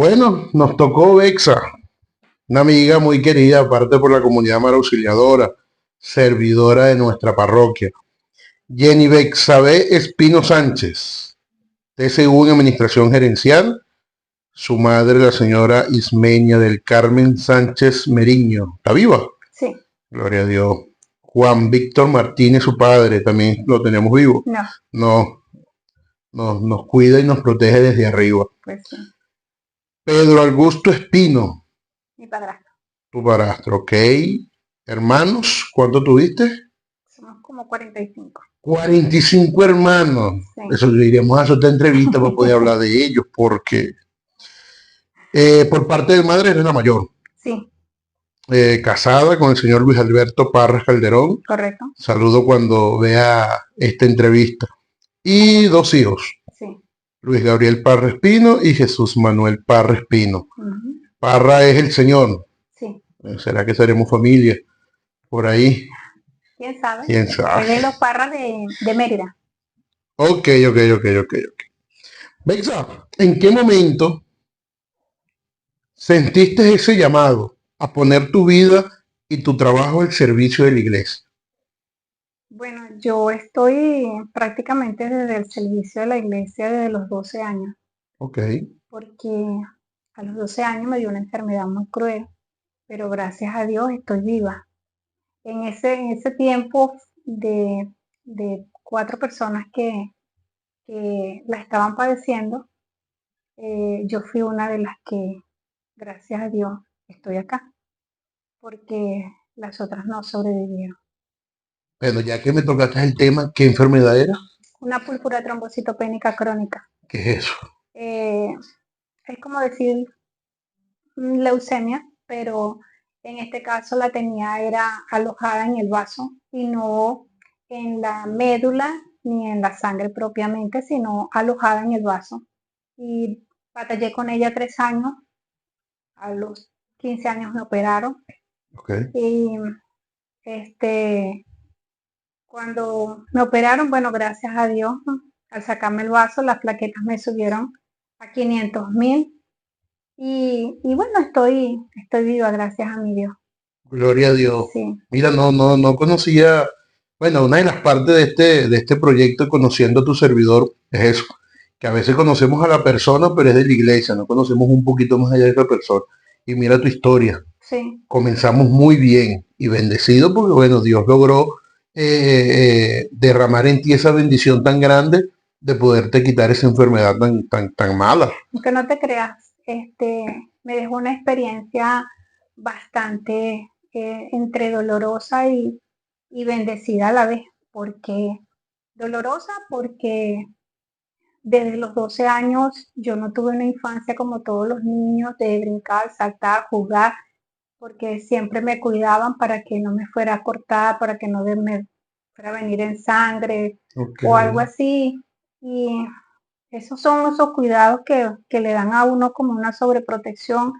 Bueno, nos tocó Bexa, una amiga muy querida, aparte por la comunidad mar auxiliadora, servidora de nuestra parroquia. Jenny Bexabe Espino Sánchez, TCU en Administración Gerencial. Su madre, la señora Ismeña del Carmen Sánchez Meriño. ¿Está viva? Sí, Gloria a Dios. Juan Víctor Martínez, su padre, también lo tenemos vivo. no, No, nos cuida y nos protege desde arriba. pues sí, Pedro Augusto Espino, mi padrastro. tu padrastro, ok. Hermanos, ¿cuánto tuviste? Somos como 45. 45 hermanos. Sí, Eso diríamos a otra entrevista para poder hablar de ellos, porque por parte de madre eres la mayor. sí, Casada con el señor Luis Alberto Parras Calderón. correcto. Saludo cuando vea esta entrevista. Y dos hijos, Sí. Luis Gabriel Parra Espino y Jesús Manuel Parra Espino. Ujú, Parra es el señor. sí, ¿Será que seremos familia? Por ahí, quién sabe. quién Es sabe. de los Parras de Mérida. Ok. Bexa, ¿en qué momento sentiste ese llamado a poner tu vida y tu trabajo al servicio de la iglesia? Bueno, yo estoy prácticamente desde el servicio de la iglesia desde los 12 años, Ok, porque a los 12 años me dio una enfermedad muy cruel, pero gracias a Dios estoy viva. En ese tiempo de 4 personas que la estaban padeciendo, yo fui una de las que, gracias a Dios, estoy acá, porque las otras no sobrevivieron. bueno, ya que me tocaste el tema, ¿qué enfermedad era? Una púrpura trombocitopénica crónica. ¿Qué es eso? eh, es como decir leucemia, pero en este caso la tenía era alojada en el vaso y no en la médula ni en la sangre propiamente, sino alojada en el vaso. Y batallé con ella 3 años. A los 15 años me operaron Ok. y este, cuando me operaron, bueno, gracias a Dios, al sacarme el vaso, las plaquetas me subieron a 500.000 y bueno, estoy viva, gracias a mi Dios. Gloria a Dios. Sí, Mira, no conocía, bueno, una de las partes de este proyecto, conociendo a tu servidor, es eso, que a veces conocemos a la persona, pero es de la iglesia, no conocemos un poquito más allá de esa persona. Y mira tu historia, sí, comenzamos muy bien y bendecido porque, bueno, Dios logró derramar en ti esa bendición tan grande de poderte quitar esa enfermedad tan mala. aunque no te creas, me dejó una experiencia bastante entre dolorosa y bendecida a la vez, porque dolorosa porque desde los 12 años yo no tuve una infancia como todos los niños de brincar, saltar, jugar, porque siempre me cuidaban para que no me fuera a cortar, para que no me fuera a venir en sangre Ok. o algo así. Y esos son esos cuidados que le dan a uno como una sobreprotección.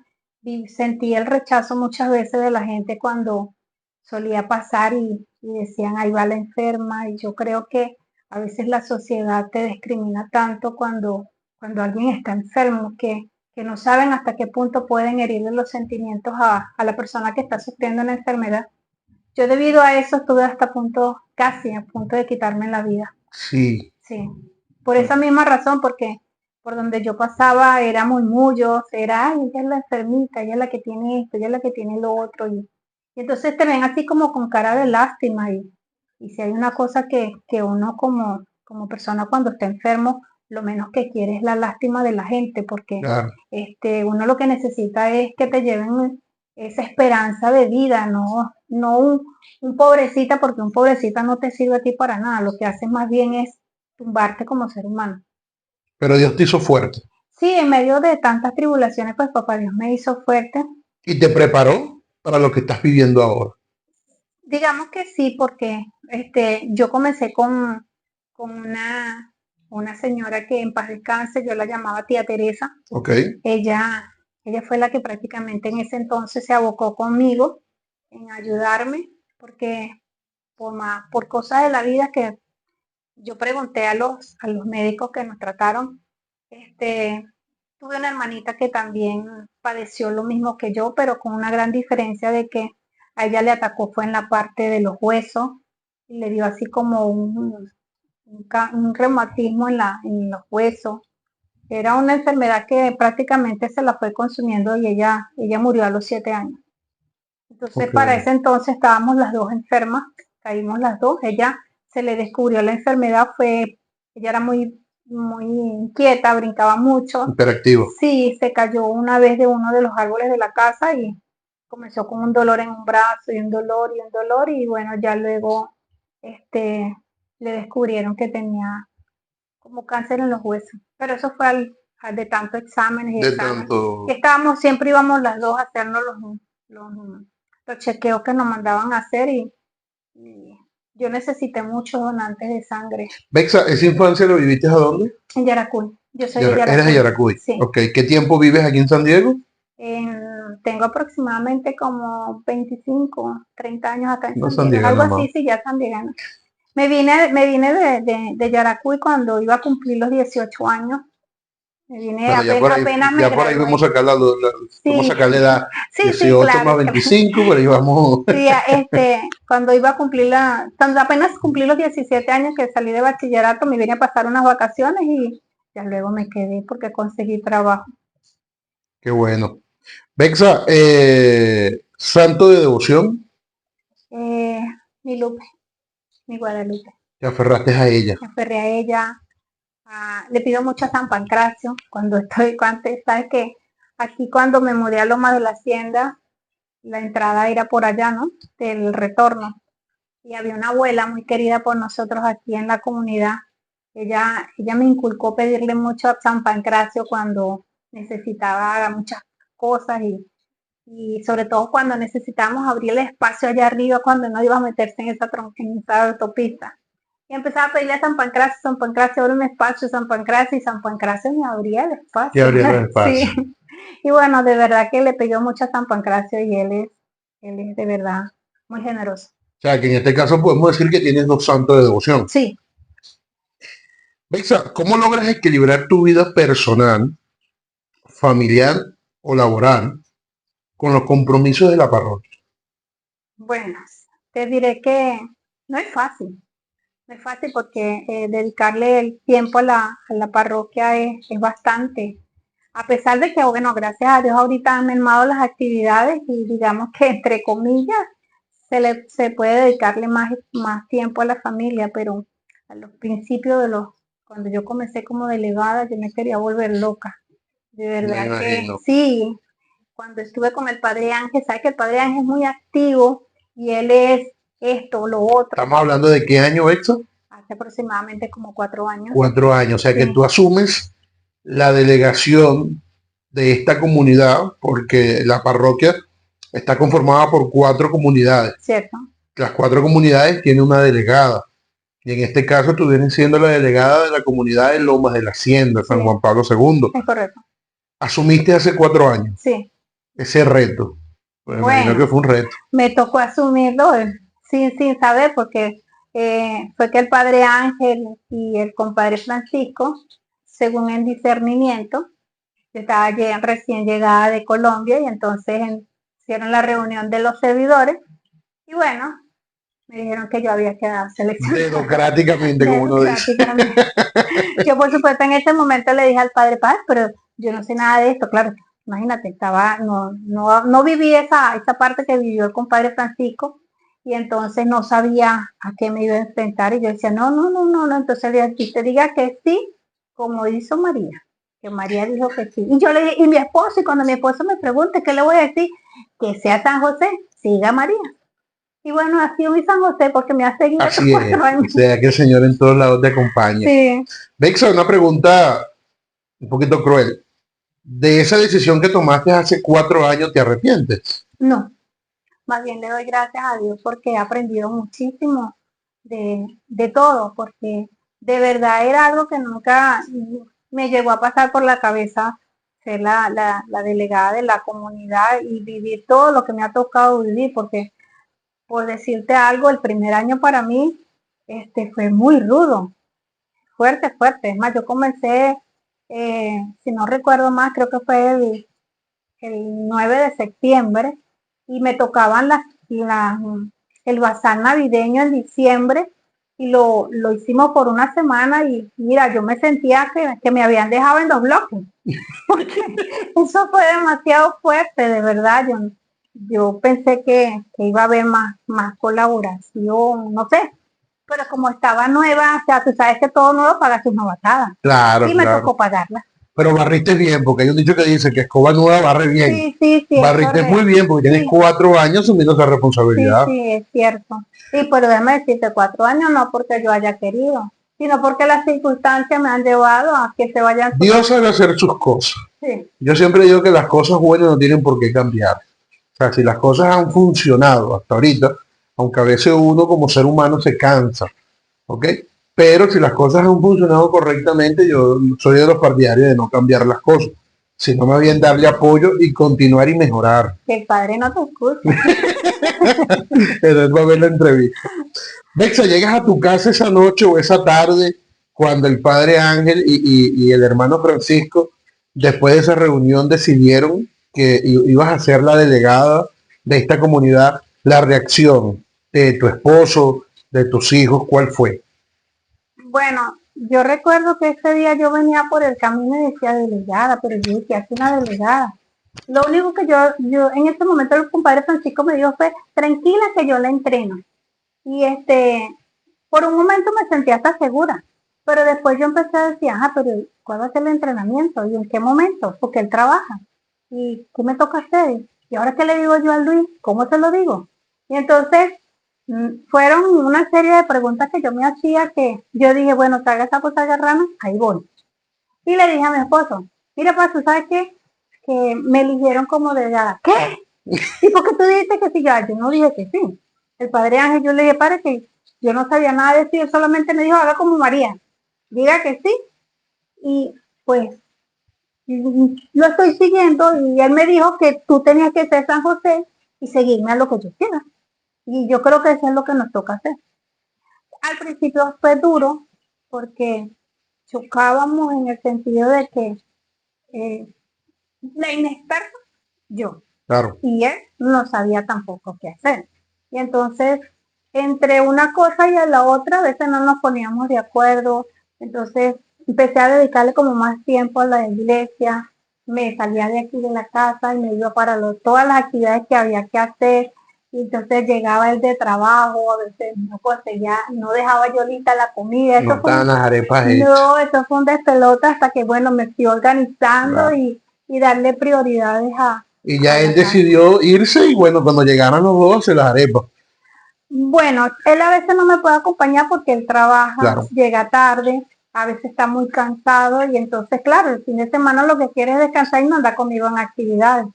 Y sentí el rechazo muchas veces de la gente cuando solía pasar y decían, ahí va la enferma. Y yo creo que a veces la sociedad te discrimina tanto cuando alguien está enfermo que no saben hasta qué punto pueden herirle los sentimientos a la persona que está sufriendo una enfermedad. Yo debido a eso estuve hasta punto, casi a punto de quitarme la vida. Sí. Sí, por esa misma razón, porque por donde yo pasaba era murmullos, era, ay, ella es la enfermita, ella es la que tiene esto, ella es la que tiene lo otro, y entonces te ven así como con cara de lástima, y si hay una cosa que uno como persona cuando está enfermo, lo menos que quiere es la lástima de la gente, porque Claro. uno lo que necesita es que te lleven esa esperanza de vida, no un pobrecita, porque un pobrecita no te sirve a ti para nada, lo que hace más bien es tumbarte como ser humano. Pero Dios te hizo fuerte Sí, en medio de tantas tribulaciones, pues papá Dios me hizo fuerte. y te preparó para lo que estás viviendo ahora. Digamos que sí, porque yo comencé con una señora que en paz descanse, yo la llamaba tía Teresa. Ok. Ella, ella fue la que prácticamente en ese entonces se abocó conmigo en ayudarme, porque por cosas de la vida que yo pregunté a los médicos que nos trataron, este, tuve una hermanita que también padeció lo mismo que yo, pero con una gran diferencia de que a ella le atacó fue en la parte de los huesos y le dio así como un reumatismo en los huesos. Era una enfermedad que prácticamente se la fue consumiendo y ella murió a los 7 años. Entonces, Ok. para ese entonces estábamos las dos enfermas, caímos las dos. Ella se le descubrió la enfermedad, ella era muy inquieta, brincaba mucho. Interactivo. Sí, se cayó una vez de uno de los árboles de la casa y comenzó con un dolor en un brazo y un dolor y un dolor y bueno, ya luego le descubrieron que tenía como cáncer en los huesos. Pero eso fue de tantos exámenes y De exámenes. tanto. Que siempre íbamos las dos a hacernos los chequeos que nos mandaban a hacer y yo necesité muchos donantes de sangre Bexa, ¿esa infancia lo viviste a dónde? en Yaracuy. Yo soy de Eres de Yaracuy. Yaracuy. Sí. Ok, ¿qué tiempo vives aquí en San Diego? Tengo aproximadamente como 25, 30 años acá en No, San San Diego. Diego Algo nomás. así, sí, ya San Diego. Me vine de Yaracuy cuando iba a cumplir los 18 años. Me vine Bueno, apenas me ya por ahí gradué. vamos a sacar vamos a Sí, sacar la edad. sí, sí, 18 más claro. 25, por ahí vamos. Sí, cuando iba a cuando apenas cumplí los 17 años que salí de bachillerato, me vine a pasar unas vacaciones y ya luego me quedé porque conseguí trabajo. Qué bueno. Bexa, santo de devoción, Eh, mi Lupe, mi Guadalupe. te aferraste a ella. Me aferré a ella. Le pido mucho a San Pancracio sabes que aquí cuando me mudé a Loma de la Hacienda, la entrada era por allá, ¿no? Del retorno. Y había una abuela muy querida por nosotros aquí en la comunidad. Ella me inculcó pedirle mucho a San Pancracio cuando necesitaba muchas cosas y sobre todo cuando necesitábamos abrir el espacio allá arriba cuando no iba a meterse en esa autopista. Y empezaba a pedirle a San Pancracio, abre un espacio, San Pancracio, y San Pancracio me abría el Te espacio. abrí el Sí. espacio. Y bueno, de verdad que le pidió mucho a San Pancracio y él es de verdad muy generoso. O sea, que en este caso podemos decir que tienes dos santos de devoción. Sí, Bexa, ¿cómo logras equilibrar tu vida personal, familiar o laboral con los compromisos de la parroquia? bueno, te diré que no es fácil. No es fácil porque dedicarle el tiempo a la parroquia es bastante. A pesar de que, bueno, gracias a Dios ahorita han mermado las actividades y digamos que entre comillas se puede dedicarle más tiempo a la familia, pero a los principios cuando yo comencé como delegada, yo me quería volver loca. De Me verdad que imagino. sí, cuando estuve con el padre Ángel, sabes que el padre Ángel es muy activo y él es esto, lo otro, Estamos hablando de qué año, Bexa? hace aproximadamente como 4 años. 4 años. O sea, que Sí, tú asumes la delegación de esta comunidad porque la parroquia está conformada por 4 comunidades. cierto, Las 4 comunidades tienen una delegada. Y en este caso tú vienes siendo la delegada de la comunidad de Lomas de la Hacienda, San sí, Juan Pablo II. es correcto, Asumiste hace 4 años sí. ese reto. Pues me imagino que Bueno, fue un reto. me tocó asumirlo sin saber porque fue que el padre Ángel y el compadre Francisco, según el discernimiento, yo estaba recién llegada de Colombia y entonces hicieron la reunión de los servidores y bueno, me dijeron que yo había quedado seleccionada Dedocráticamente, como uno dice. democráticamente. Yo por supuesto en ese momento le dije al padre Paz, pero yo no sé nada de esto, claro, imagínate, no viví esa parte que vivió el compadre Francisco y entonces no sabía a qué me iba a enfrentar y yo decía, no, entonces le dije, te diga que sí, como hizo María, que María dijo que sí. Y yo le dije, y mi esposo, y cuando mi esposo me pregunte, ¿qué le voy a decir? Que sea San José, siga María. Y bueno, ha sido mi San José porque me ha seguido estos Así es. 4 años. O sea, que el Señor en todos lados te acompaña. Sí, Bexa, una pregunta un poquito cruel. ¿De esa decisión que tomaste hace 4 años te arrepientes? no, más bien le doy gracias a Dios porque he aprendido muchísimo de todo, porque de verdad era algo que nunca me llegó a pasar por la cabeza ser la delegada de la comunidad y vivir todo lo que me ha tocado vivir, porque por decirte algo, el primer año para mí fue muy rudo, fuerte. Es más, yo comencé si no recuerdo más, creo que fue el 9 de septiembre, y me tocaban el bazar navideño en diciembre, y lo hicimos por una semana, y mira, yo me sentía que me habían dejado en 2 bloques, porque eso fue demasiado fuerte, de verdad. Yo pensé que iba a haber más colaboración, no sé, pero como estaba nueva, o sea, tú sabes que todo nuevo paga sus novatadas, Claro, y me claro. tocó pagarla. Pero barriste bien, porque hay un dicho que dice que escoba nueva barre bien. Sí, sí, sí, es Barriste muy correcto. bien, porque tienes Sí, 4 años asumiendo esa sí, responsabilidad. sí, es cierto. Sí, pero déjame decirte, 4 años no porque yo haya querido, sino porque las circunstancias me han llevado a que se vayan Dios sabe hacer sus cosas. sí, Yo siempre digo que las cosas buenas no tienen por qué cambiar. O sea, si las cosas han funcionado hasta ahorita, aunque a veces uno como ser humano se cansa, ¿ok? Pero si las cosas han funcionado correctamente, yo soy de los partidarios de no cambiar las cosas, sino más bien darle apoyo y continuar y mejorar. que el padre no te escucha. Entonces va a ver la entrevista. Bexa, llegas a tu casa esa noche o esa tarde cuando el padre Ángel y el hermano Francisco, después de esa reunión, decidieron que ibas a ser la delegada de esta comunidad. La reacción de tu esposo, de tus hijos, ¿cuál fue? Bueno, yo recuerdo que ese día yo venía por el camino y decía delegada, pero yo decía, aquí una delegada. Lo único que yo en ese momento el compadre Francisco me dijo fue, tranquila que yo la entreno. Y por un momento me sentía hasta segura, pero después yo empecé a decir, ajá, pero ¿cuál va a ser el entrenamiento? ¿Y en qué momento? Porque él trabaja. ¿Y qué me toca hacer? ¿Y ahora qué le digo yo a Luis? ¿Cómo se lo digo? Y entonces fueron una serie de preguntas que yo me hacía que yo dije, bueno, salga esa cosa guerrana, ahí voy. Y le dije a mi esposo, mira, pues, ¿tú sabes qué? Que me eligieron como delegada. ¿Qué? ¿Y por qué tú dijiste que sí? Yo no dije que sí. El padre Ángel, yo le dije, padre, que yo no sabía nada de eso, él solamente me dijo, haga como María, diga que sí. Y pues lo estoy siguiendo, y él me dijo que tú tenías que ser San José y seguirme a lo que yo quiera. Y yo creo que eso es lo que nos toca hacer. Al principio fue duro porque chocábamos en el sentido de que eh, la inexperta yo, Claro. y él no sabía tampoco qué hacer. Y entonces, entre una cosa y a la otra, a veces no nos poníamos de acuerdo. Entonces, empecé a dedicarle como más tiempo a la iglesia. Me salía de aquí de la casa y me iba para todas las actividades que había que hacer. Y entonces llegaba él de trabajo, a veces no conseguía, no dejaba yo lista la comida. No estaban las arepas hechas. No, eso fue un despelote hasta que, bueno, me fui organizando Claro. y darle prioridades Y a ya él la casa. decidió irse y bueno, cuando llegaran los dos se las arepas. Bueno, él a veces no me puede acompañar porque él trabaja, Claro. llega tarde, a veces está muy cansado, y entonces, claro, el fin de semana lo que quiere es descansar y no anda conmigo en actividades.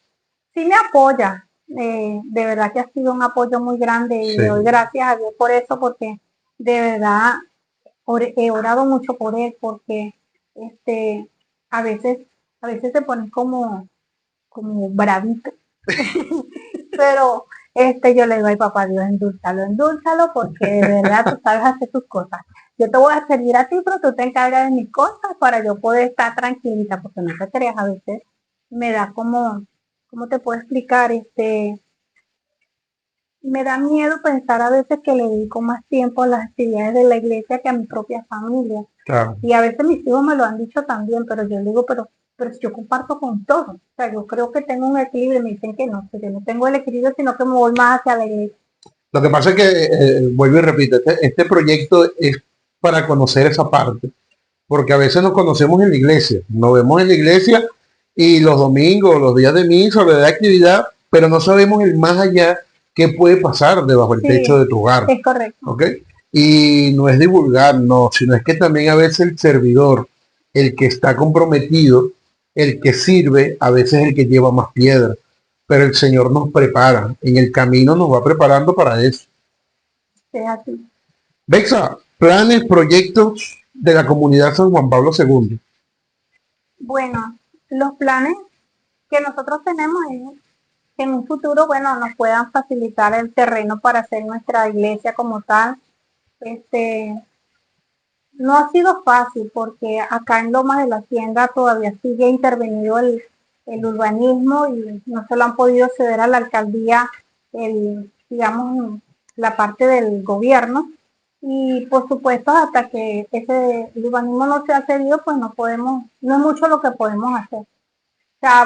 Sí me apoya, de verdad que ha sido un apoyo muy grande y le doy Sí. gracias a Dios por eso, porque de verdad he orado mucho por él, porque este, a veces, a veces se pone como bravito. Pero yo le digo, ay papá Dios, endúlzalo, porque de verdad tú sabes hacer tus cosas. Yo te voy a servir a ti, pero tú te encargas de mis cosas para yo poder estar tranquilita, porque no te creas, a veces me da ¿cómo te puedo explicar? Me da miedo pensar a veces que le dedico más tiempo a las actividades de la iglesia que a mi propia familia. Claro. Y a veces mis hijos me lo han dicho también, pero yo digo, pero si yo comparto con todos. O sea, yo creo que tengo un equilibrio, y me dicen que no, que yo no tengo el equilibrio, sino que me voy más hacia la iglesia. Lo que pasa es que, vuelvo y repito, este proyecto es para conocer esa parte, porque a veces nos conocemos en la iglesia, nos vemos en la iglesia y los domingos, los días de misa, los días de actividad, pero no sabemos el más allá qué puede pasar debajo del techo Sí, de tu hogar, es correcto. ¿ok? Y no es divulgar, no, sino es que también a veces el servidor, el que está comprometido, el que sirve, a veces es el que lleva más piedra, pero el Señor nos prepara, en el camino nos va preparando para eso. Es así. Bexa, planes, proyectos de la comunidad San Juan Pablo II. Bueno, los planes que nosotros tenemos es que en un futuro, bueno, nos puedan facilitar el terreno para hacer nuestra iglesia como tal. Este, No ha sido fácil porque acá en Lomas de la Hacienda todavía sigue intervenido el urbanismo y no se lo han podido ceder a la alcaldía, digamos, la parte del gobierno. Y por supuesto, hasta que el urbanismo no se ha cedido, pues no podemos, no es mucho lo que podemos hacer. O sea,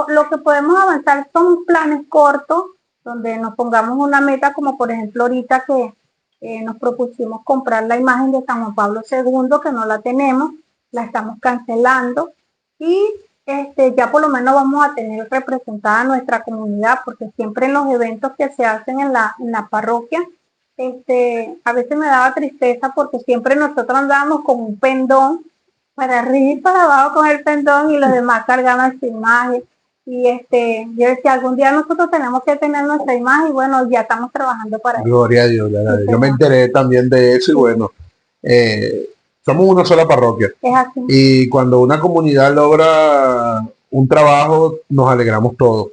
lo que podemos avanzar son planes cortos, donde nos pongamos una meta, como por ejemplo ahorita que nos propusimos comprar la imagen de San Juan Pablo II, que no la tenemos, la estamos cancelando, y ya por lo menos vamos a tener representada nuestra comunidad, porque siempre en los eventos que se hacen en la parroquia, a veces me daba tristeza porque siempre nosotros andábamos con un pendón para arriba y para abajo con el pendón y los demás cargaban su imagen. Y yo decía, algún día nosotros tenemos que tener nuestra imagen y bueno, ya estamos trabajando para eso. Gloria a Dios. Sí, Yo me señor. enteré también de eso y Sí, bueno, somos una sola parroquia. es así. Y cuando una comunidad logra un trabajo, nos alegramos todos.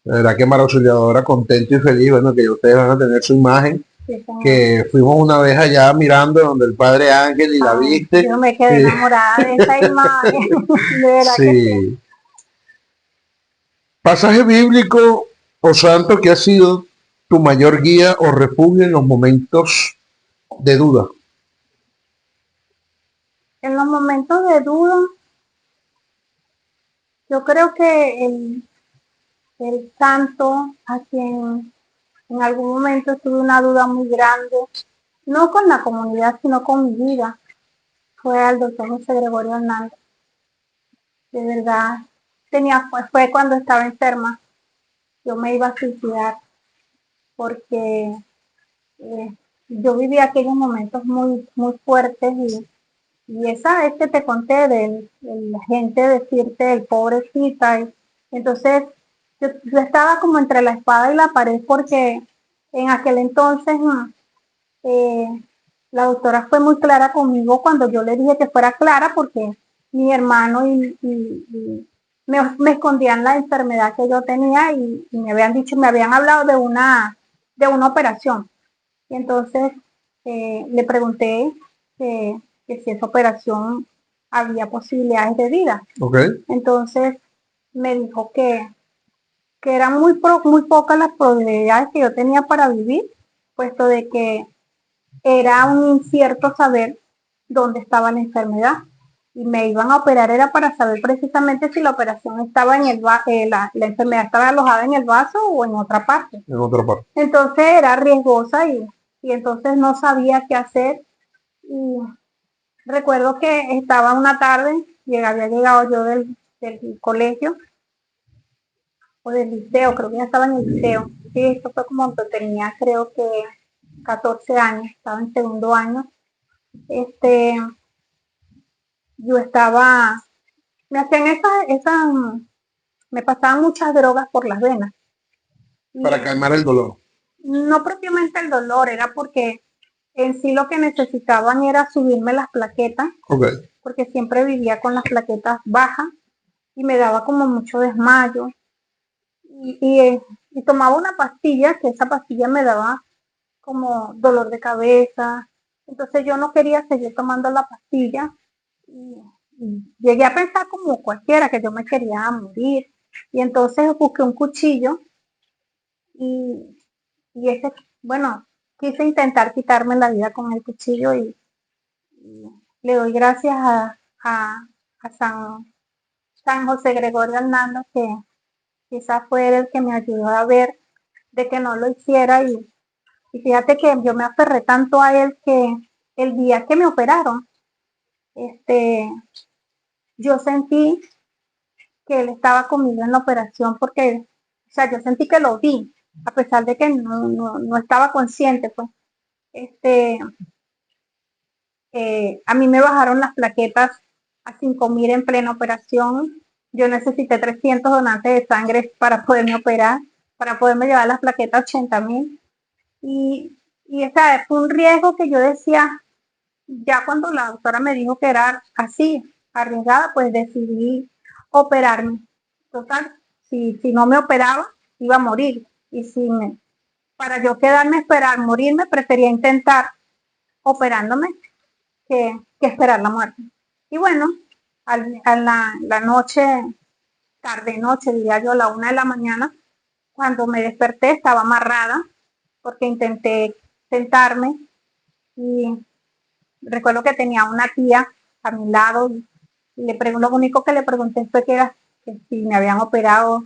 De verdad que María Auxiliadora contento y feliz, bueno, que ustedes van a tener su imagen, Sí, señor. que fuimos una vez allá mirando donde el Padre Ángel y la Ay, viste. yo me quedé Y, enamorada de esa imagen. De verdad que sí. sí. Pasaje bíblico o santo que ha sido tu mayor guía o refugio en los momentos de duda. En los momentos de duda, yo creo que el santo a quien en algún momento tuve una duda muy grande, no con la comunidad, sino con mi vida, fue al doctor José Gregorio Hernández. De verdad, fue cuando estaba enferma, yo me iba a suicidar porque eh, yo vivía aquellos momentos muy, muy fuertes y esa vez que te conté de la gente decirte el pobrecita, entonces yo estaba como entre la espada y la pared porque en aquel entonces eh, la doctora fue muy clara conmigo cuando yo le dije que fuera clara porque mi hermano y me escondían la enfermedad que yo tenía y me habían dicho, me habían hablado de una operación. Y entonces le pregunté que si esa operación había posibilidades de vida. ¿Ok? Entonces me dijo que eran muy pocas las probabilidades que yo tenía para vivir, puesto de que era un incierto saber dónde estaba la enfermedad. Y me iban a operar era para saber precisamente si la operación estaba la enfermedad estaba alojada en el vaso o en otra parte. En otra parte. Entonces era riesgosa y entonces no sabía qué hacer. Y recuerdo que estaba una tarde, había llegado yo del colegio o del liceo, creo que ya estaba en el liceo. Sí, esto fue como que tenía creo que 14 años, estaba en segundo año. Este, yo estaba, me hacían me pasaban muchas drogas por las venas. Para Y calmar el dolor. no propiamente el dolor, era porque en sí lo que necesitaban era subirme las plaquetas, Ok. porque siempre vivía con las plaquetas bajas y me daba como mucho desmayo. Y tomaba una pastilla, que esa pastilla me daba como dolor de cabeza. Entonces yo no quería seguir tomando la pastilla y llegué a pensar como cualquiera que yo me quería morir. Y entonces busqué un cuchillo y, bueno, quise intentar quitarme la vida con el cuchillo y le doy gracias a San José Gregorio Hernández, que quizás fue el que me ayudó a ver de que no lo hiciera y fíjate que yo me aferré tanto a él que el día que me operaron, yo sentí que él estaba conmigo en la operación porque, o sea, yo sentí que lo vi, a pesar de que no estaba consciente, pues. Este, a mí me bajaron las plaquetas a 5.000 en plena operación. Yo necesité 300 donantes de sangre para poderme operar, para poderme llevar las plaquetas a 80.000. Y esa fue un riesgo que yo decía, ya cuando la doctora me dijo que era así, arriesgada, pues decidí operarme. Total, si no me operaba, iba a morir. Y para yo quedarme a esperar morirme, prefería intentar operándome que que esperar la muerte. Y bueno, a la noche, tarde noche, diría yo, a la 1 de la mañana, cuando me desperté estaba amarrada porque intenté sentarme y recuerdo que tenía una tía a mi lado y lo único que le pregunté fue que si me habían operado,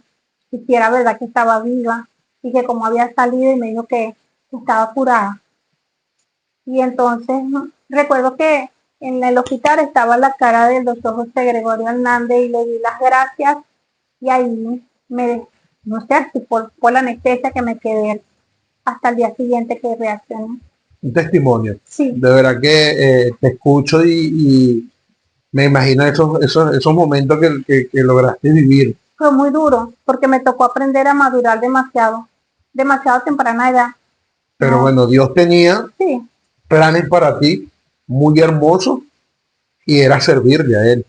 y si era verdad que estaba viva y que cómo había salido y me dijo que estaba curada. Y entonces recuerdo que en el hospital estaba la cara del doctor José Gregorio Hernández y le di las gracias y ahí no sé, si por la anestesia que me quedé hasta el día siguiente que reaccioné. Un testimonio. Sí, De verdad que te escucho y me imagino esos momentos que lograste vivir. fue muy duro porque me tocó aprender a madurar demasiado temprana edad. Pero No, bueno, Dios tenía sí, planes para ti muy hermosos y era servirle a Él,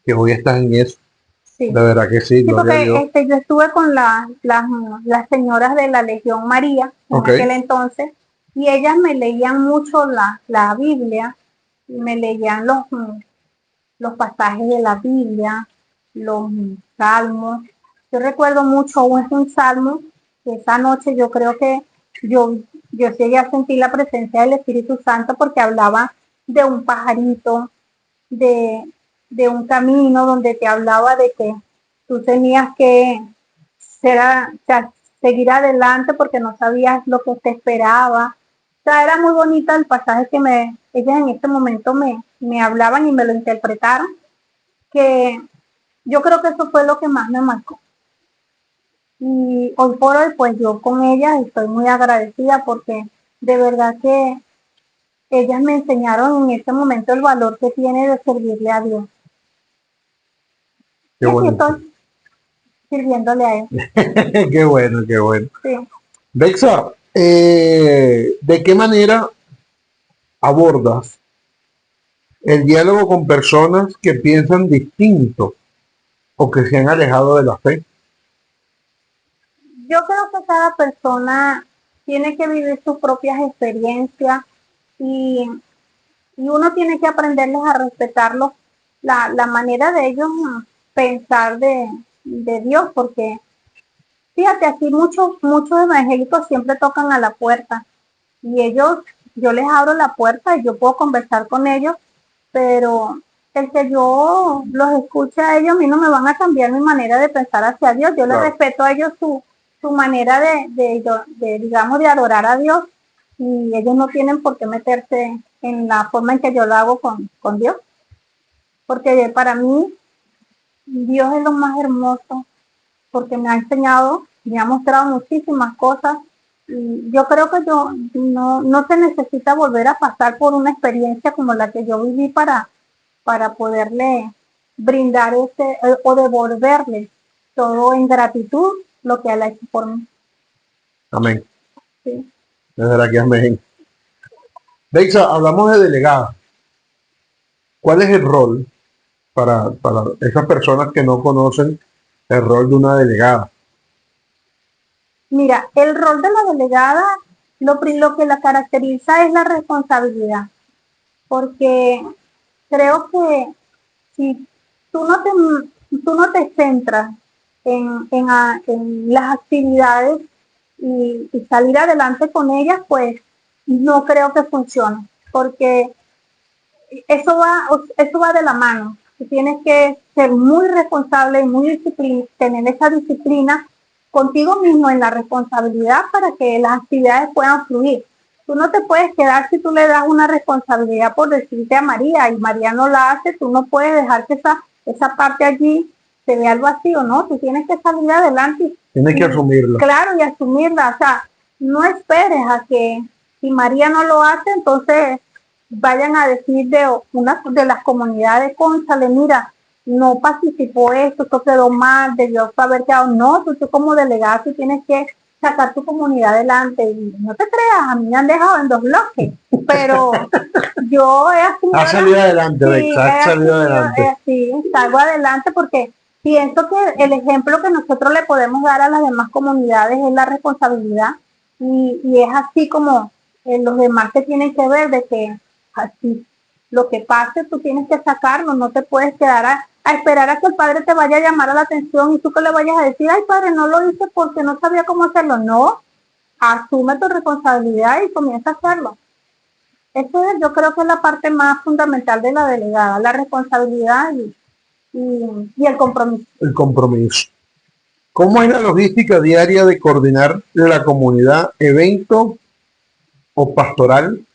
que hoy estás en eso. sí. De verdad que sí, Sí, gloria a porque Dios. yo estuve con las señoras de la Legión María en Ok, aquel entonces y ellas me leían mucho la Biblia y me leían los pasajes de la Biblia, los salmos. Yo recuerdo mucho un salmo que esa noche yo creo que yo, yo llegué a sentir la presencia del Espíritu Santo porque hablaba de un pajarito, de, de un camino donde te hablaba de que tú tenías que seguir adelante porque no sabías lo que te esperaba. O sea, era muy bonita el pasaje que ellas en este momento me hablaban y me lo interpretaron, que yo creo que eso fue lo que más me marcó. Y hoy por hoy, pues yo con ellas estoy muy agradecida porque de verdad que ellas me enseñaron en este momento el valor que tiene de servirle a Dios. qué Y aquí bonito. estoy sirviéndole a Él. Qué bueno, qué bueno. Sí. Bexa, ¿de qué manera abordas el diálogo con personas que piensan distinto o que se han alejado de la fe? Yo creo que cada persona tiene que vivir sus propias experiencias y, y uno tiene que aprenderles a respetarlos, la manera de ellos pensar de Dios, porque fíjate, aquí muchos evangélicos siempre tocan a la puerta y yo les abro la puerta y yo puedo conversar con ellos, pero el que yo los escuche a ellos, a mí no me van a cambiar mi manera de pensar hacia Dios. Yo les Claro. respeto a ellos su manera digamos, de adorar a Dios y ellos no tienen por qué meterse en la forma en que yo lo hago con Dios, porque para mí Dios es lo más hermoso, porque me ha enseñado, me ha mostrado muchísimas cosas. Y yo creo que yo no se necesita volver a pasar por una experiencia como la que yo viví para poderle brindar o devolverle todo en gratitud lo que él ha hecho por mí. Amén. Sí. De verdad que amén. Bexa, hablamos de delegada. ¿Cuál es el rol para esas personas que no conocen el rol de una delegada? Mira, el rol de la delegada, lo que la caracteriza es la responsabilidad, porque creo que si tú no te, tú no te centras en las actividades y salir adelante con ellas, pues no creo que funcione, porque eso va de la mano. Tú tienes que ser muy responsable y tener esa disciplina contigo mismo en la responsabilidad para que las actividades puedan fluir. Tú no te puedes quedar si tú le das una responsabilidad por decirte a María y María no la hace, tú no puedes dejar que esa parte allí se vea al vacío, ¿no? Tú tienes que salir adelante. Tienes que asumirlo. Claro, y asumirla. O sea, no esperes a que si María no lo hace, entonces vayan a decir de una de las comunidades, cónchale, mira, no participó esto quedó mal, debió haber quedado. No, tú como delegado tú tienes que sacar tu comunidad adelante. Y no te creas, a mí me han dejado en 2 bloques, pero yo he asumido. Ha salido adelante, Bexa, ha salido adelante. Sí, salgo adelante porque pienso que el ejemplo que nosotros le podemos dar a las demás comunidades es la responsabilidad y es así como los demás se tienen que ver de que así lo que pase tú tienes que sacarlo, no te puedes quedar a esperar a que el padre te vaya a llamar a la atención y tú que le vayas a decir, ay padre, no lo hice porque no sabía cómo hacerlo. No, asume tu responsabilidad y comienza a hacerlo. Eso es, yo creo que es la parte más fundamental de la delegada, la responsabilidad y el compromiso. El compromiso. ¿Cómo es la logística diaria de coordinar la comunidad, evento o pastoral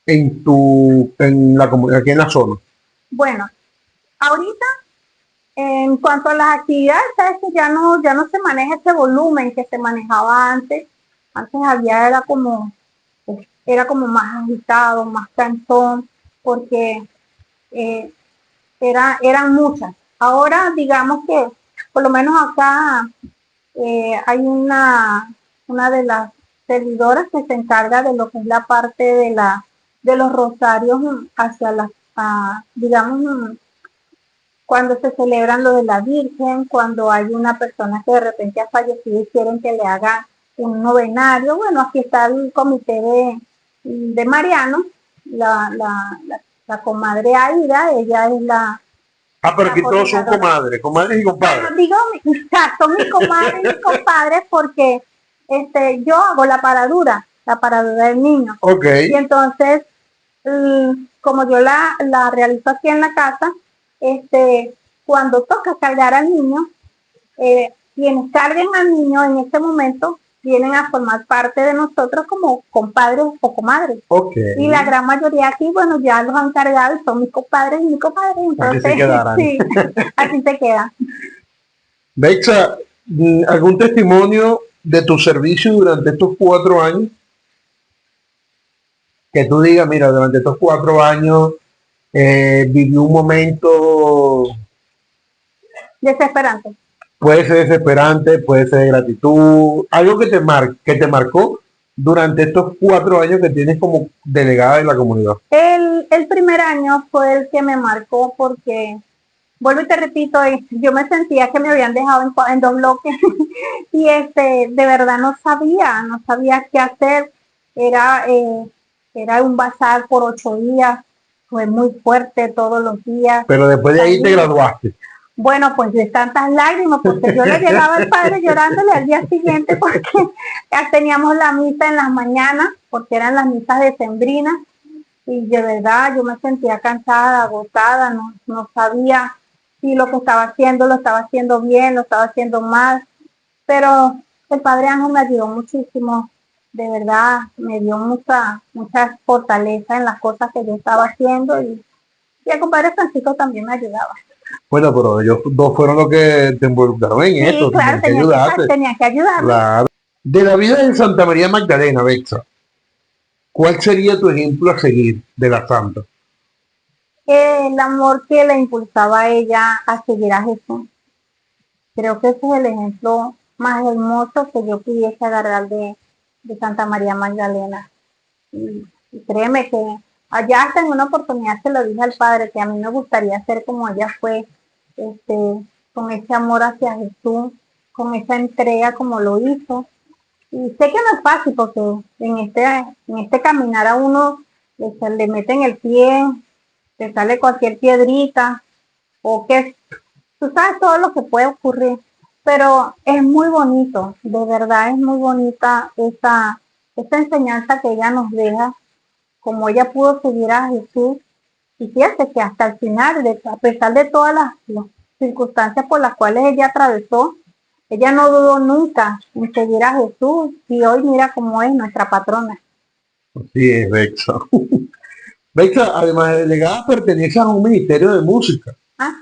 en la comunidad, aquí en la zona? Bueno, ahorita en cuanto a las actividades, sabes que ya no se maneja ese volumen que se manejaba antes. Antes había, era como más agitado, más cansón, porque eh, eran muchas. Ahora, digamos que por lo menos acá hay una de las servidoras que se encarga de lo que es la parte de los rosarios hacia digamos, cuando se celebran lo de la Virgen, cuando hay una persona que de repente ha fallecido y quieren que le haga un novenario. Bueno, aquí está el comité de Mariano, la comadre Aida, ella es Pero la aquí todos son coordinadora. comadres y compadres. Bueno, digo, son mis comadres y mis compadres porque yo hago la paradura del niño. Ok. Y entonces, como yo la realizo aquí en la casa, cuando toca cargar al niño, quienes carguen al niño en este momento vienen a formar parte de nosotros como compadres o comadres. Okay. Y la gran mayoría aquí, bueno, ya los han cargado y son mis compadres y mis comadres. Entonces, así se quedarán. Sí, así se queda. Bexa, ¿algún testimonio de tu servicio durante estos 4 años? Que tú digas, mira, durante estos 4 años viví un momento. Desesperante. Puede ser desesperante, puede ser de gratitud, algo que te marcó durante estos 4 años que tienes como delegada de la comunidad. El primer año fue el que me marcó porque, vuelvo y te repito, yo me sentía que me habían dejado en 2 bloques y de verdad no sabía qué hacer. Era un bazar por 8 días, fue muy fuerte todos los días. Pero después de ahí te graduaste. Bueno, pues de tantas lágrimas, porque yo le llegaba al padre llorándole al día siguiente porque ya teníamos la misa en las mañanas, porque eran las misas decembrinas, y de verdad yo me sentía cansada, agotada, no sabía si lo que estaba haciendo lo estaba haciendo bien, lo estaba haciendo mal, pero el Padre Ángel me ayudó muchísimo, de verdad, me dio mucha fortaleza en las cosas que yo estaba haciendo y el compadre Francisco también me ayudaba. Bueno, pero ellos dos fueron los que te involucraron en esto. Claro, tenía que ayudarme. Claro. De la vida de Santa María Magdalena, Bexa, ¿cuál sería tu ejemplo a seguir de la santa? El amor que le impulsaba a ella a seguir a Jesús. Creo que ese es el ejemplo más hermoso que yo pudiese agarrar de Santa María Magdalena. Y créeme que allá hasta en una oportunidad se lo dije al Padre, que a mí me gustaría ser como ella fue, con ese amor hacia Jesús, con esa entrega como lo hizo. Y sé que no es fácil porque en este caminar a uno le meten el pie, te sale cualquier piedrita, o que tú sabes todo lo que puede ocurrir, pero es muy bonito, de verdad es muy bonita esta enseñanza que ella nos deja, como ella pudo seguir a Jesús, y fíjate que hasta el final, a pesar de todas las circunstancias por las cuales ella atravesó, ella no dudó nunca en seguir a Jesús, y hoy mira cómo es nuestra patrona. Así es, Bexa. Bexa, además de delegada, pertenece a un ministerio de música.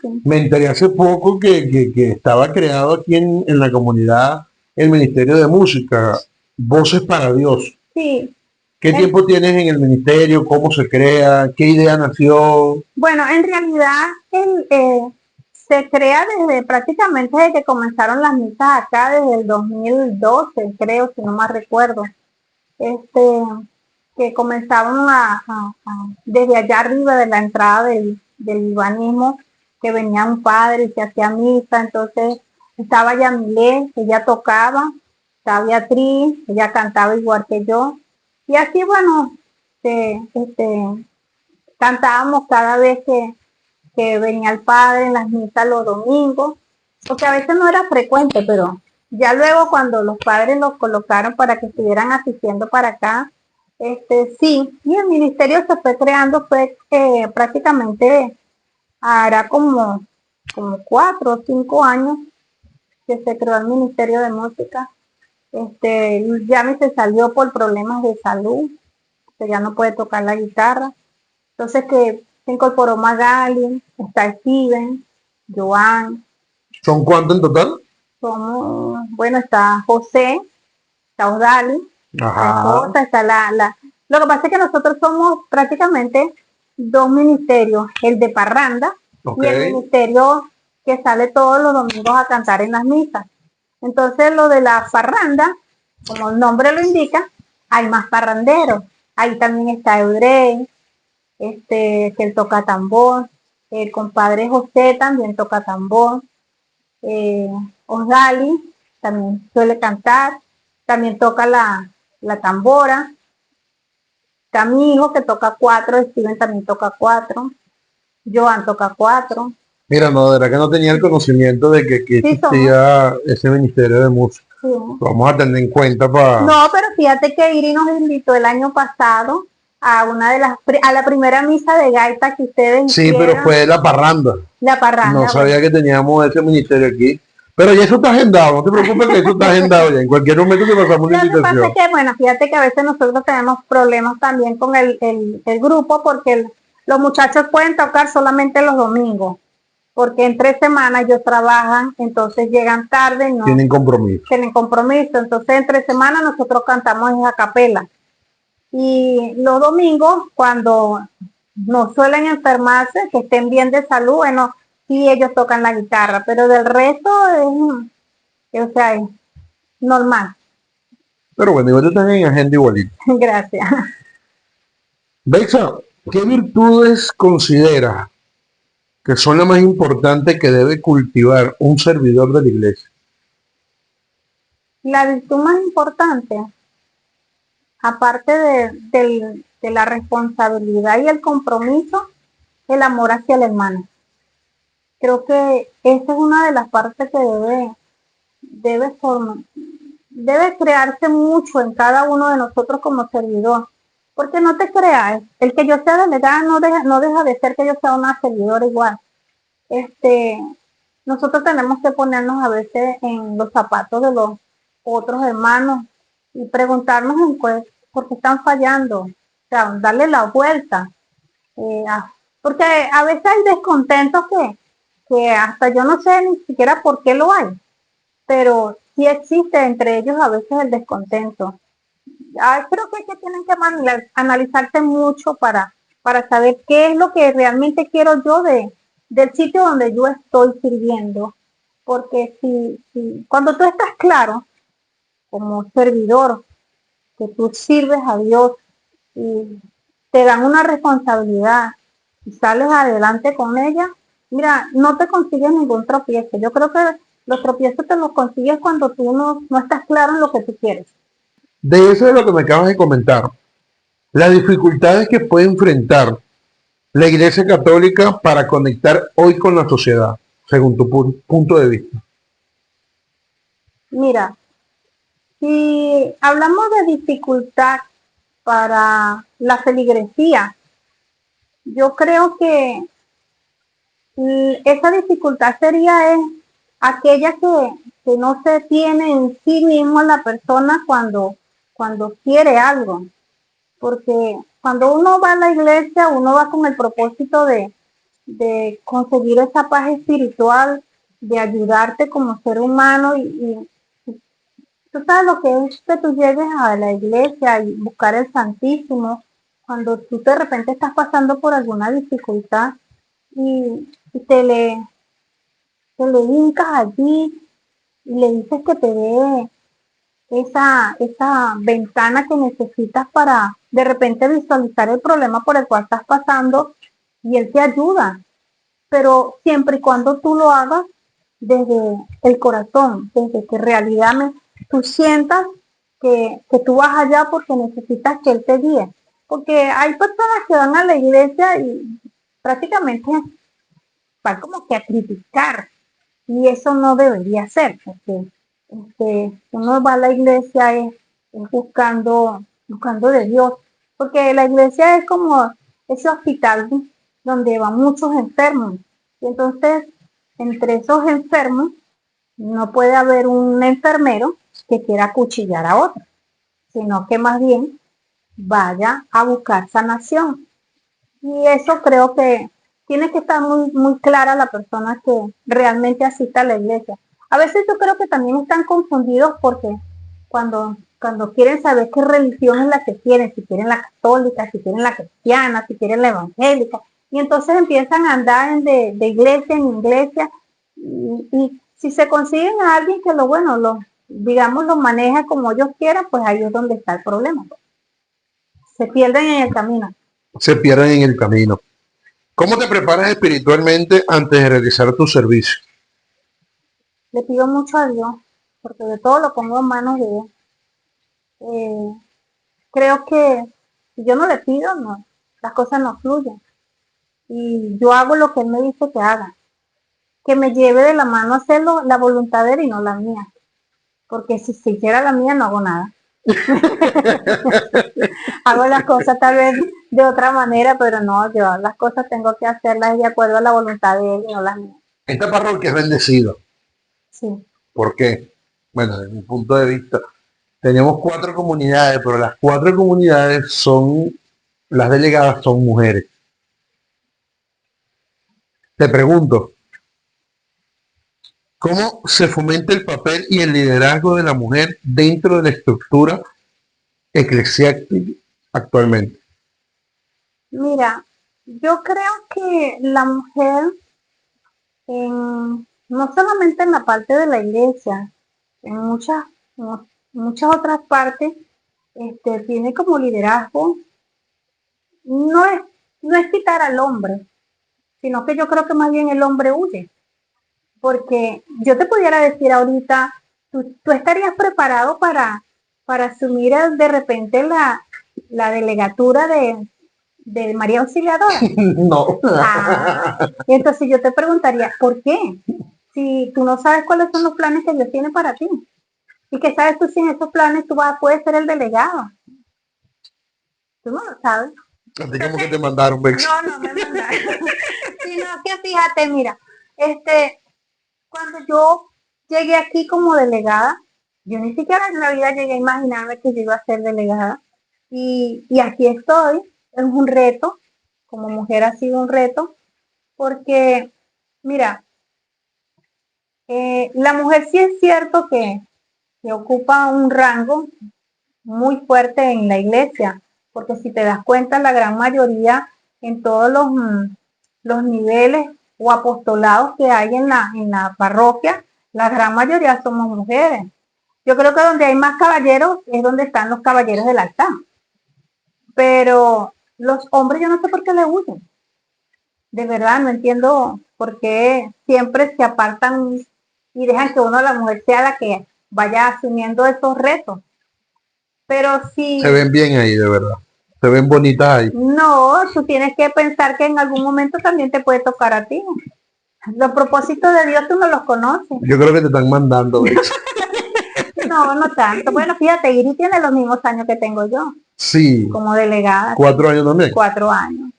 Sí. Me enteré hace poco que estaba creado aquí en la comunidad el Ministerio de Música, Voces para Dios. Sí. ¿Qué tiempo tienes en el ministerio? ¿Cómo se crea? ¿Qué idea nació? Bueno, en realidad se crea prácticamente desde que comenzaron las misas acá, desde el 2012, creo, si no mal recuerdo. Que comenzaban desde allá arriba de la entrada del libanismo, que venía un padre y se hacía misa, entonces estaba Yamilé, ella tocaba, estaba Beatriz, ella cantaba igual que yo, y así bueno, cantábamos cada vez que venía el padre en las misas los domingos, porque a veces no era frecuente, pero ya luego cuando los padres los colocaron para que estuvieran asistiendo para acá, sí, y el ministerio se fue creando, fue prácticamente hará como 4 o 5 años que se creó el Ministerio de Música. Yami se salió por problemas de salud, que ya no puede tocar la guitarra. Entonces que se incorporó Magali, está Steven, Joan. ¿Son cuántos en total? Bueno, está José, está Osdali, la esposa, está la. Lo que pasa es que nosotros somos prácticamente dos ministerios, el de parranda y el ministerio que sale todos los domingos a cantar en las misas. Entonces lo de la parranda, como el nombre lo indica, hay más parranderos. Ahí también está Eudrey, que él toca tambor, el compadre José también toca tambor, Osdali también suele cantar, también toca la tambora. Está mi hijo que toca 4, Steven también toca 4, Joan toca 4. Mira, no, de verdad que no tenía el conocimiento de que existía ese ministerio de música. Sí. Vamos a tener en cuenta para... No, pero fíjate que Iri nos invitó el año pasado a la primera misa de gaita que ustedes hicieron. Pero fue la parranda. La parranda. No sabía que teníamos ese ministerio aquí. Pero ya eso está agendado, no te preocupes que eso está agendado ya. En cualquier momento te pasamos una invitación. Lo que pasa es que, bueno, fíjate que a veces nosotros tenemos problemas también con el grupo porque los muchachos pueden tocar solamente los domingos. Porque entre semanas ellos trabajan, entonces llegan tarde, no tienen compromiso. Entonces entre semanas nosotros cantamos en a capela. Y los domingos, cuando no suelen enfermarse, que estén bien de salud, bueno, sí ellos tocan la guitarra, pero del resto es normal. Pero bueno, igual están en agenda igualito. Gracias. Bexa, ¿qué virtudes consideras que son las más importantes que debe cultivar un servidor de la iglesia? La virtud más importante, aparte de la responsabilidad y el compromiso, el amor hacia el hermano. Creo que esa es una de las partes que debe crearse mucho en cada uno de nosotros como servidor. Porque no te creas, el que yo sea delegada no deja de ser que yo sea una servidora igual. Nosotros tenemos que ponernos a veces en los zapatos de los otros hermanos y preguntarnos por qué están fallando, o sea, darle la vuelta. Porque a veces hay descontentos que hasta yo no sé ni siquiera por qué lo hay, pero sí existe entre ellos a veces el descontento. Creo que tienen que analizarse mucho para saber qué es lo que realmente quiero yo del sitio donde yo estoy sirviendo. Porque cuando tú estás claro como servidor, que tú sirves a Dios y te dan una responsabilidad y sales adelante con ella, mira, no te consigues ningún tropiezo. Yo creo que los tropiezos te los consigues cuando tú no estás claro en lo que tú quieres. De eso es lo que me acabas de comentar. Las dificultades que puede enfrentar la Iglesia Católica para conectar hoy con la sociedad, según tu punto de vista. Mira, si hablamos de dificultad para la feligresía, yo creo que esa dificultad sería aquella que no se tiene en sí mismo la persona cuando quiere algo. Porque cuando uno va a la iglesia, uno va con el propósito de conseguir esa paz espiritual, de ayudarte como ser humano y tú sabes lo que es que tú llegues a la iglesia y buscar el Santísimo, cuando tú de repente estás pasando por alguna dificultad y te le hincas allí y le dices que te dé esa ventana que necesitas para de repente visualizar el problema por el cual estás pasando y él te ayuda, pero siempre y cuando tú lo hagas desde el corazón, desde que en realidad tú sientas que tú vas allá porque necesitas que él te guíe, porque hay personas que van a la iglesia y prácticamente van como que a criticar, y eso no debería ser, porque uno va a la iglesia es buscando de Dios, porque la iglesia es como ese hospital donde van muchos enfermos, y entonces entre esos enfermos no puede haber un enfermero que quiera acuchillar a otro, sino que más bien vaya a buscar sanación. Y eso creo que tiene que estar muy clara la persona que realmente asista a la iglesia. A veces yo creo que también están confundidos porque cuando quieren saber qué religión es la que quieren, si quieren la católica, si quieren la cristiana, si quieren la evangélica, y entonces empiezan a andar de iglesia en iglesia, y si se consiguen a alguien que digamos, lo maneja como ellos quieran, pues ahí es donde está el problema. Se pierden en el camino. Se pierden en el camino. ¿Cómo te preparas espiritualmente antes de realizar tu servicio? Le pido mucho a Dios, porque de todo lo pongo en manos de Dios. Eh, Creo que si yo no le pido, no, las cosas no fluyen. Y yo hago lo que Él me dice que haga. Que me lleve de la mano a hacerlo la voluntad de Él y no la mía. Porque si se hiciera la mía, no hago nada. Hago las cosas tal vez de otra manera, pero no, yo las cosas tengo que hacerlas de acuerdo a la voluntad de Él y no las mías. Esta parroquia es bendecida. Sí. ¿Por qué? Bueno, desde mi punto de vista, tenemos 4 comunidades, pero las 4 comunidades las delegadas son mujeres. Te pregunto, ¿cómo se fomenta el papel y el liderazgo de la mujer dentro de la estructura eclesiástica actualmente? Mira, yo creo que la mujer, no solamente en la parte de la iglesia, en muchas otras partes, tiene como liderazgo, no es, no es quitar al hombre, sino que yo creo que más bien el hombre huye. Porque yo te pudiera decir ahorita, tú estarías preparado para asumir de repente la delegatura de María Auxiliadora. No. Y entonces yo te preguntaría, ¿por qué? Si tú no sabes cuáles son los planes que Dios tiene para ti. Y que sabes tú si en esos planes puedes ser el delegado. Tú no lo sabes. ¿A ti cómo que te mandaron, Bex? No me mandaron. Sino que fíjate, mira, cuando yo llegué aquí como delegada, yo ni siquiera en la vida llegué a imaginarme que yo iba a ser delegada. Y aquí estoy, es un reto, como mujer ha sido un reto, porque, mira, la mujer sí es cierto que ocupa un rango muy fuerte en la iglesia, porque si te das cuenta, la gran mayoría en todos los niveles o apostolados que hay en la parroquia, la gran mayoría somos mujeres. Yo creo que donde hay más caballeros es donde están los caballeros del altar. Pero los hombres yo no sé por qué le huyen. De verdad, no entiendo por qué siempre se apartan y dejan que uno, la mujer, sea la que vaya asumiendo esos retos. Pero si Se ven bien ahí, de verdad. Se ven bonitas ahí. no, tú tienes que pensar que en algún momento también te puede tocar a ti. Los propósitos de Dios tú no los conoces. Yo creo que te están mandando, Bex. No, no tanto. Bueno, fíjate, Iri tiene los mismos años que tengo yo, Sí, como delegada, 4 años también. 4 años.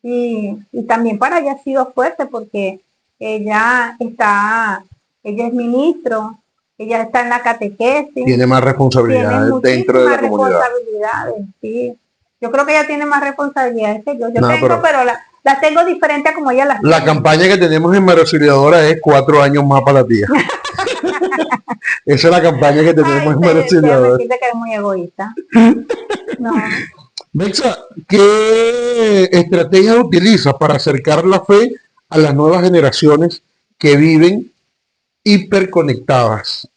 Y también para ella ha sido fuerte porque ella es ministro, ella está en la catequesis, Tiene más tiene responsabilidades dentro de la muchísimas comunidad. responsabilidades, sí. Yo creo que ella tiene más responsabilidades que yo. Yo No, tengo, pero las tengo diferentes a como ella las la tiene. campaña que tenemos en María Auxiliadora es 4 años más para la tía. Esa es la campaña que tenemos Ay, en María déjame Auxiliadora. decirte que eres muy egoísta. No, Mexa, ¿qué estrategias utilizas para acercar la fe a las nuevas generaciones que viven hiperconectadas?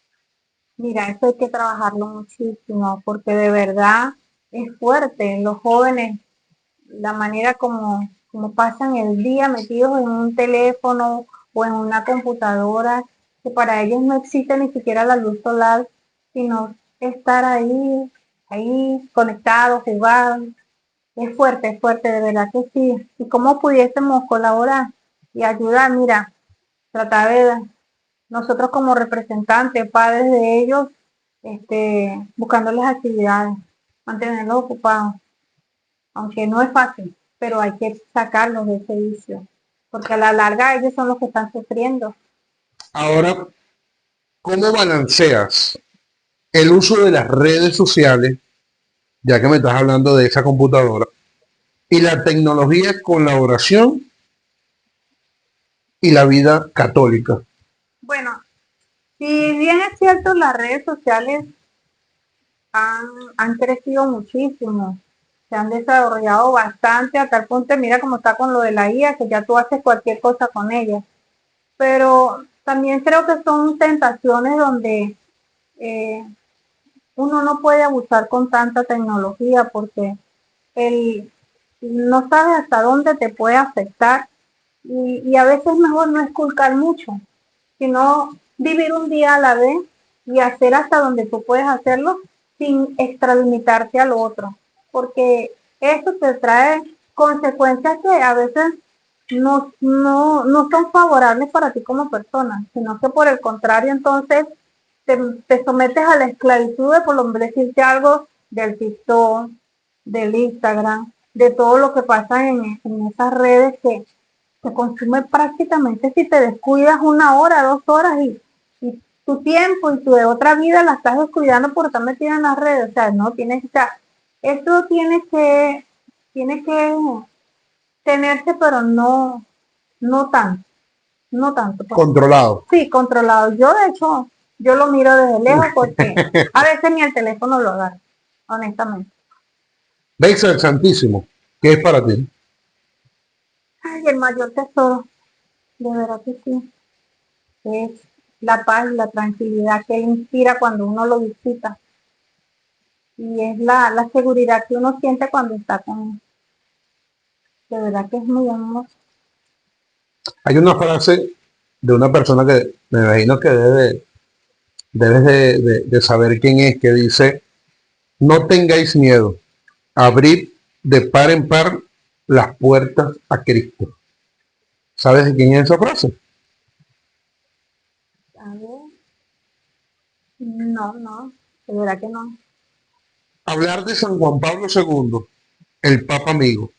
mira, eso hay que trabajarlo muchísimo porque de verdad es fuerte. Los jóvenes, la manera como pasan el día metidos en un teléfono o en una computadora, que para ellos no existe ni siquiera la luz solar, sino estar ahí conectados, jugando. es fuerte, de verdad que sí. Y cómo pudiésemos colaborar y ayudar, mira, tratar de nosotros como representantes, padres de ellos, buscándoles actividades, mantenerlos ocupados, aunque no es fácil, pero hay que sacarlos de ese vicio, porque a la larga ellos son los que están sufriendo. Ahora, ¿cómo balanceas el uso de las redes sociales, ya que me estás hablando de esa computadora, y la tecnología con la oración y la vida católica? Bueno, si bien es cierto, las redes sociales han, han crecido muchísimo, se han desarrollado bastante a tal punto, mira cómo está con lo de la IA, que ya tú haces cualquier cosa con ella. Pero también creo que son tentaciones donde eh, uno no puede abusar con tanta tecnología porque el, no sabes hasta dónde te puede afectar y a veces mejor no esculcar mucho, sino vivir un día a la vez y hacer hasta donde tú puedes hacerlo sin extralimitarte al otro, porque esto te trae consecuencias que a veces no son favorables para ti como persona, sino que por el contrario entonces te sometes a la esclavitud de por lo menos decirte algo del TikTok, del Instagram, de todo lo que pasa en esas redes que te consume prácticamente si te descuidas 1 hora, 2 horas y tu tiempo y tu de otra vida la estás descuidando por estar metida en las redes. O sea, no tienes que estar, esto tiene que tenerse, pero no tanto, no tanto. Controlado. Sí, controlado. Yo de hecho, yo lo miro desde lejos porque a veces ni el teléfono lo da, honestamente. Veis el Santísimo, ¿qué es para ti? Ay, el mayor tesoro, de verdad que sí, es la paz y la tranquilidad que él inspira cuando uno lo visita. Y es la seguridad que uno siente cuando está con él. De verdad que es muy hermoso. Hay una frase de una persona que me imagino que debes de saber quién es, que dice, no tengáis miedo, abrid de par en par las puertas a Cristo. ¿Sabes de quién es esa frase? A ver, no, de verdad que no. Hablar de San Juan Pablo II, el Papa amigo.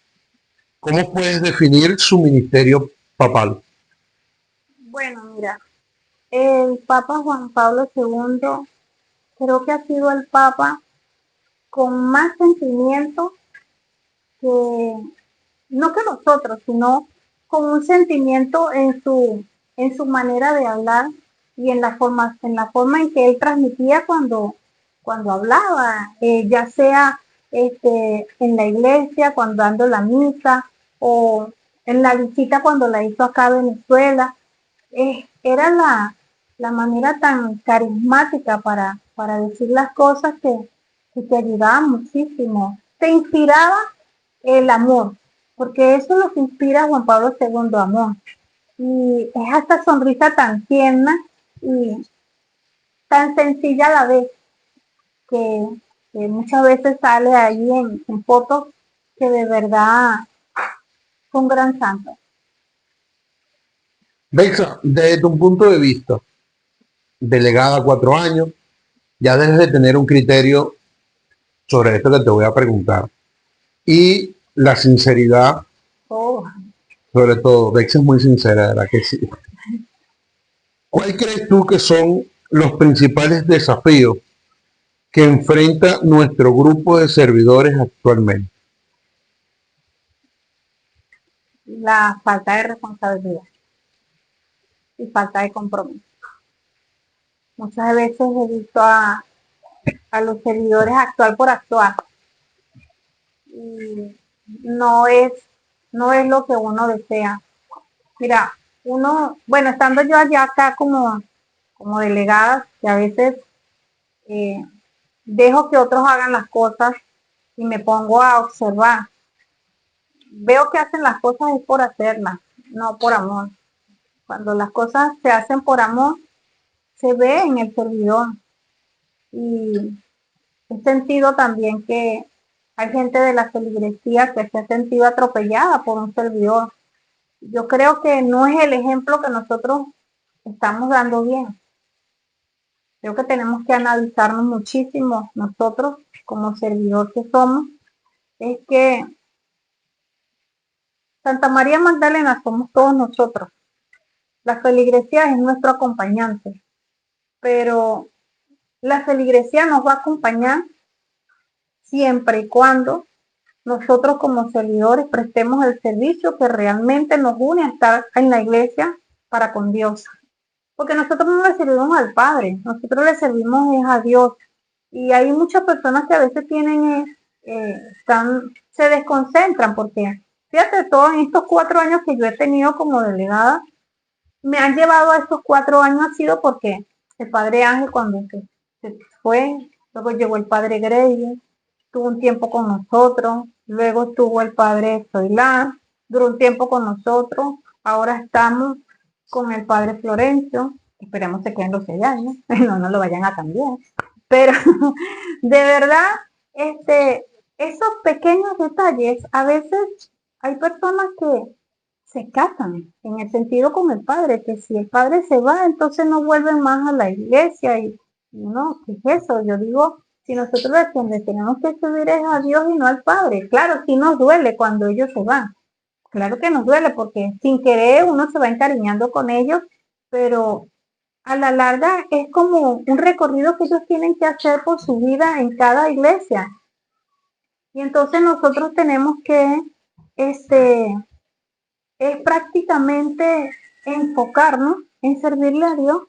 ¿Cómo puedes definir su ministerio papal? Bueno, mira, el Papa Juan Pablo II creo que ha sido el Papa con más sentimiento que, no que nosotros, sino con un sentimiento en su manera de hablar y en la forma en que él transmitía cuando hablaba, ya sea en la iglesia, cuando dando la misa, o en la visita cuando la hizo acá a Venezuela. Era la manera tan carismática para decir las cosas que te ayudaba muchísimo. Te inspiraba el amor, porque eso es lo que inspira a Juan Pablo II, amor. Y es esta sonrisa tan tierna y tan sencilla a la vez que, que muchas veces sale ahí en fotos que de verdad fue un gran santo. Bexa, desde tu punto de vista, delegada a 4 años, ya debes de tener un criterio sobre esto que te voy a preguntar. Y la sinceridad, Oh, sobre todo, Bexa es muy sincera, ¿verdad que sí? ¿Cuál crees tú que son los principales desafíos que enfrenta nuestro grupo de servidores actualmente? la falta de responsabilidad y falta de compromiso. Muchas veces he visto a los servidores actuar por actuar y no es, no es lo que uno desea. Mira, uno, bueno, estando yo allá acá como delegada, que a veces eh, dejo que otros hagan las cosas y me pongo a observar. Veo que hacen las cosas es por hacerlas, no por amor. Cuando las cosas se hacen por amor, se ve en el servidor. Y he sentido también que Hay gente de la feligresía que se ha sentido atropellada por un servidor. Yo creo que no es el ejemplo que nosotros estamos dando bien. Creo que tenemos que analizarnos muchísimo nosotros como servidor que somos. Es que Santa María Magdalena somos todos nosotros. La feligresía es nuestro acompañante, pero la feligresía nos va a acompañar siempre y cuando nosotros como servidores prestemos el servicio que realmente nos une a estar en la iglesia para con Dios. Porque nosotros no le servimos al Padre, nosotros le servimos a Dios. Y hay muchas personas que a veces se desconcentran porque, fíjate, todos en estos 4 años que yo he tenido como delegada, me han llevado a estos 4 años ha sido porque el Padre Ángel cuando se fue, luego llegó el Padre Grey, estuvo un tiempo con nosotros, luego estuvo el Padre Zoilán, duró un tiempo con nosotros, ahora estamos con el Padre Florencio, esperemos que queden los 6 años, no lo vayan a cambiar, pero de verdad, esos pequeños detalles, a veces hay personas que se casan en el sentido con el padre, que si el padre se va, entonces no vuelven más a la iglesia y no, ¿qué es eso? Yo digo, si nosotros tenemos que servir es a Dios y no al Padre. Claro, sí nos duele cuando ellos se van. Claro que nos duele porque sin querer uno se va encariñando con ellos, pero a la larga es como un recorrido que ellos tienen que hacer por su vida en cada iglesia. Y entonces nosotros tenemos que, es prácticamente enfocarnos en servirle a Dios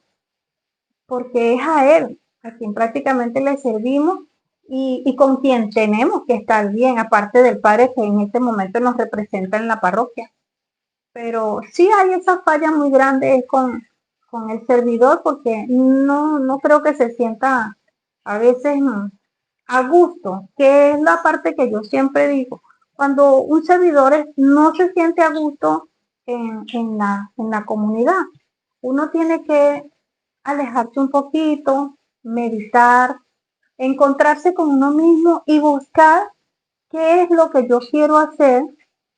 porque es a Él a quien prácticamente le servimos y con quien tenemos que estar bien, aparte del Padre que en este momento nos representa en la parroquia. Pero sí hay esa falla muy grande con el servidor porque no creo que se sienta a veces a gusto, que es la parte que yo siempre digo. Cuando un servidor no se siente a gusto en la comunidad, uno tiene que alejarse un poquito, meditar, encontrarse con uno mismo y buscar qué es lo que yo quiero hacer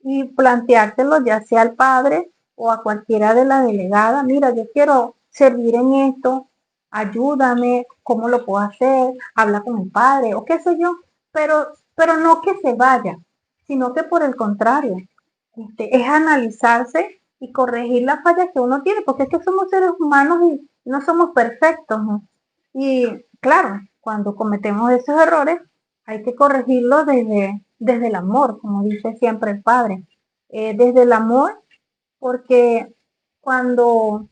y planteártelo ya sea al padre o a cualquiera de las delegadas. Mira, yo quiero servir en esto, ayúdame, cómo lo puedo hacer, habla con el padre o qué sé yo, pero no que se vaya, sino que por el contrario, es analizarse y corregir las fallas que uno tiene, porque es que somos seres humanos y no somos perfectos, ¿no? Y claro, cuando cometemos esos errores, hay que corregirlos desde el amor, como dice siempre el padre. Desde el amor, porque cuando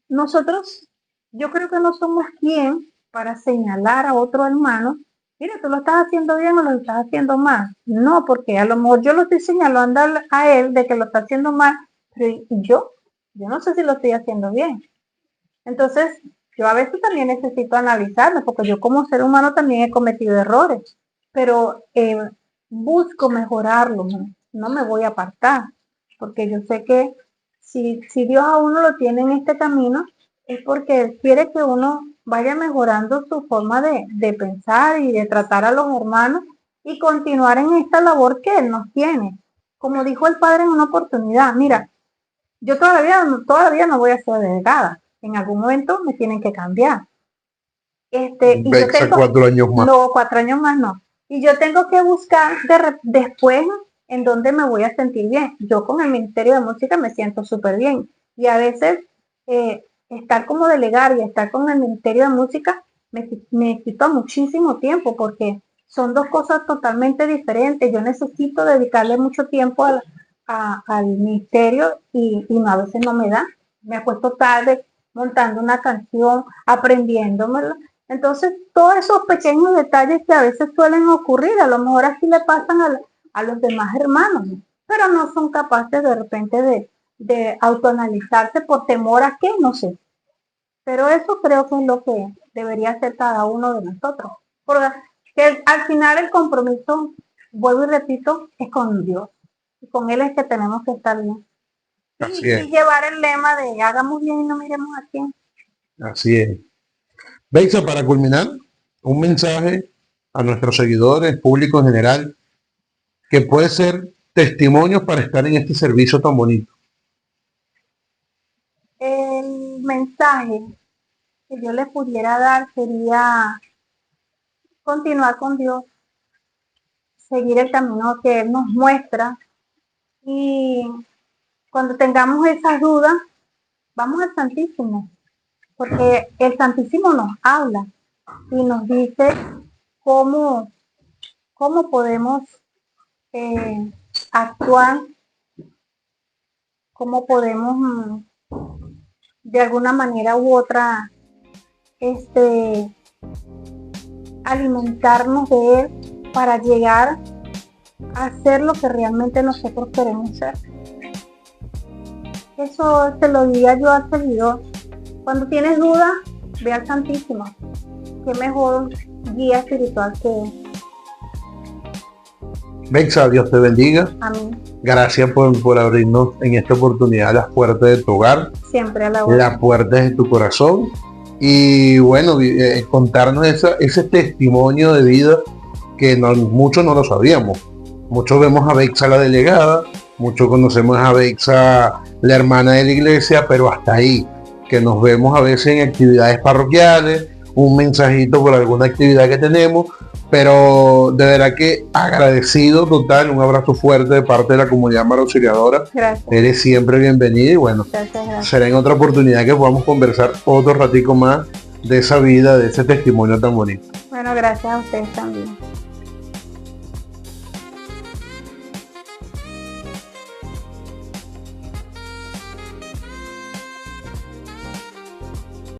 nosotros, yo creo que no somos quien para señalar a otro hermano, mira, tú lo estás haciendo bien o lo estás haciendo mal. No, porque a lo mejor yo lo estoy señalando a él de que lo está haciendo mal, pero yo no sé si lo estoy haciendo bien. Entonces, yo a veces también necesito analizarme, porque yo como ser humano también he cometido errores, pero busco mejorarlo, no me voy a apartar, porque yo sé que si Dios a uno lo tiene en este camino, es porque Él quiere que uno vaya mejorando su forma de pensar y de tratar a los hermanos y continuar en esta labor que Él nos tiene. Como dijo el Padre en una oportunidad, mira, yo todavía no voy a ser delegada. En algún momento me tienen que cambiar. Y yo Vexa tengo, 4 años más. no, 4 años más no. Y yo tengo que buscar después en dónde me voy a sentir bien. Yo con el Ministerio de Música me siento súper bien. Y a veces estar como delegada y estar con el Ministerio de Música me quita muchísimo tiempo porque son dos cosas totalmente diferentes. Yo necesito dedicarle mucho tiempo al ministerio y a veces no me da. Me acuesto tarde montando una canción, aprendiéndomela. Entonces, todos esos pequeños detalles que a veces suelen ocurrir, a lo mejor así le pasan a los demás hermanos, ¿no? Pero no son capaces de repente de autoanalizarse por temor a qué, no sé. Pero eso creo que es lo que debería hacer cada uno de nosotros. Porque al final el compromiso, vuelvo y repito, es con Dios. Y con Él es que tenemos que estar bien. Así Y es, llevar el lema de hagamos bien y no miremos a quién. así es. Vexa, para culminar, un mensaje a nuestros seguidores, público en general, que puede ser testimonio para estar en este servicio tan bonito? El mensaje que yo les pudiera dar sería continuar con Dios, seguir el camino que Él nos muestra, y cuando tengamos esas dudas, vamos al Santísimo, porque el Santísimo nos habla y nos dice cómo podemos actuar, cómo podemos de alguna manera u otra alimentarnos de Él para llegar a ser lo que realmente nosotros queremos ser. Eso se lo diría yo al servidor. Cuando tienes dudas, ve al Santísimo. Qué mejor guía espiritual que Él. Bexa, Dios te bendiga. Amén. Gracias por abrirnos en esta oportunidad las puertas de tu hogar, siempre a la hora, las puertas de tu corazón, y bueno, contarnos ese testimonio de vida que muchos no lo sabíamos. Muchos vemos a Bexa la delegada, muchos conocemos a Bexa la hermana de la iglesia, pero hasta ahí, que nos vemos a veces en actividades parroquiales, un mensajito por alguna actividad que tenemos, pero de verdad que agradecido total, un abrazo fuerte de parte de la comunidad Madre Auxiliadora. Gracias. Eres siempre bienvenida y bueno, gracias. Será en otra oportunidad que podamos conversar otro ratico más de esa vida, de ese testimonio tan bonito. Bueno, gracias a ustedes también.